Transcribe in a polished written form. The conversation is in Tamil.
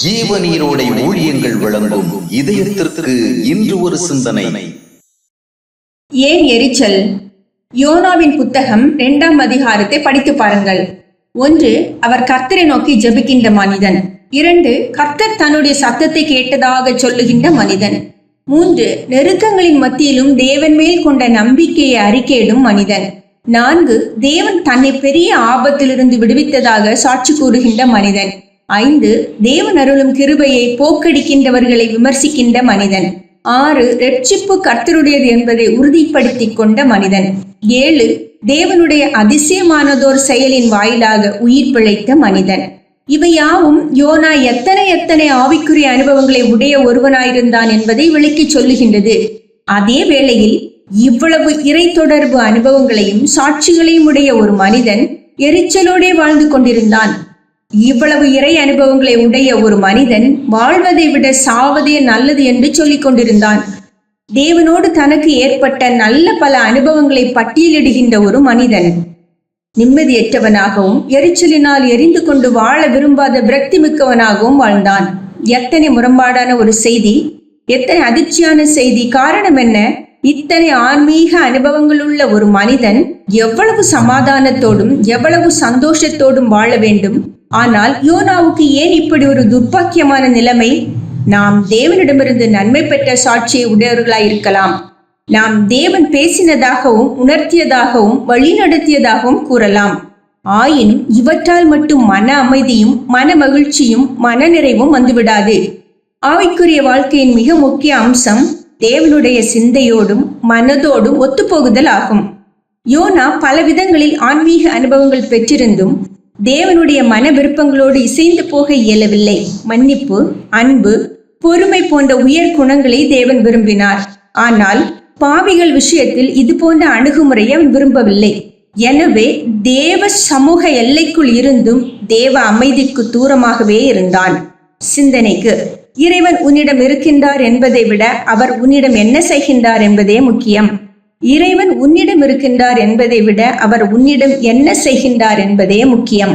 ஜீவநீரோடை ஊழியங்கள் வழங்கும் இதயத்திற்கு இன்று ஒரு சிந்தனை. ஏன் எரிச்சல்? யோனாவின் புத்தகம் 2ஆம் அதிகாரத்தை படித்து பாருங்கள். 1. அவர் கர்த்தரை நோக்கி ஜெபிக்கின்ற மனிதன். 2. கர்த்தர் தன்னுடைய சத்தத்தை கேட்டதாக சொல்லுகின்ற மனிதன். 3. நெருக்கங்களின் மத்தியிலும் தேவன் மேல் கொண்ட நம்பிக்கையை அறிக்கையிடும் மனிதன். 4. தேவன் தன்னை பெரிய ஆபத்திலிருந்து விடுவித்ததாக சாட்சி கூறுகின்ற மனிதன். 5. தேவன் அருளும் கிருபையை போக்கடிக்கின்றவர்களை விமர்சிக்கின்ற மனிதன். 6. ரட்சிப்பு கர்த்தருடையது என்பதை உறுதிப்படுத்திக் கொண்ட மனிதன். 7. தேவனுடைய அதிசயமானதோர் செயலின் வாயிலாக உயிர் பிழைத்த மனிதன். இவையாவும் யோனா எத்தனை ஆவிக்குரிய அனுபவங்களை உடைய ஒருவனாயிருந்தான் என்பதை விளக்கி சொல்லுகின்றது. அதே வேளையில் இவ்வளவு இறை தொடர்பு அனுபவங்களையும் சாட்சிகளையும் உடைய ஒரு மனிதன் எரிச்சலோடே வாழ்ந்து கொண்டிருந்தான். இவ்வளவு இறை அனுபவங்களை உடைய ஒரு மனிதன் வாழ்வதை விட சாவதே நல்லது என்று சொல்லிக் கொண்டிருந்தான். தேவனோடு தனக்கு ஏற்பட்ட நல்ல பல அனுபவங்களை பட்டியலிடுகின்ற ஒரு மனிதன் நிம்மதியற்றவனாகவும் எரிச்சலினால் எரிந்து கொண்டு வாழ விரும்பாத விரக்தி மிக்கவனாகவும் வாழ்ந்தான். எத்தனை முரண்பாடான ஒரு செய்தி, எத்தனை அதிர்ச்சியான செய்தி! காரணம் என்ன? இத்தனை ஆன்மீக அனுபவங்கள் உள்ள ஒரு மனிதன் எவ்வளவு சமாதானத்தோடும் எவ்வளவு சந்தோஷத்தோடும் வாழ வேண்டும். ஆனால் யோனாவுக்கு ஏன் இப்படி ஒரு துர்ப்பாக்கியமான நிலைமை? நாம் தேவனிடமிருந்து நன்மை பெற்ற சாட்சியை உடையவர்களாயிருக்கலாம். நாம் தேவன் பேசினதாகவும் உணர்த்தியதாகவும் வழி நடத்தியதாகவும் கூறலாம். ஆயினும் இவற்றால் மட்டும் மன அமைதியும் மன மகிழ்ச்சியும் மன நிறைவும் வந்துவிடாது. ஆவிக்குரிய வாழ்க்கையின் மிக முக்கிய அம்சம் தேவனுடைய சிந்தையோடும் மனதோடும் ஒத்துப்போகுதல் ஆகும். யோனா பல விதங்களில் ஆன்மீக அனுபவங்கள் பெற்றிருந்தும் தேவனுடைய மன விருப்பங்களோடு இசைந்து போக இயலவில்லை. மன்னிப்பு, அன்பு, பொறுமை போன்ற உயர் குணங்களை தேவன் விரும்பினார். ஆனால் பாவிகள் விஷயத்தில் இது போன்ற அணுகுமுறையை அவன் விரும்பவில்லை. எனவே தேவ சமூக எல்லைக்குள் இருந்தும் தேவ அமைதிக்கு தூரமாகவே இருந்தான். சிந்தனைக்கு, இறைவன் உன்னிடம் இருக்கின்றார் என்பதை விட அவர் உன்னிடம் என்ன செய்கின்றார் என்பதே முக்கியம். இறைவன் உன்னிடம் இருக்கின்றார் என்பதை விட அவர் உன்னிடம் என்ன செய்கின்றார் என்பதே முக்கியம்.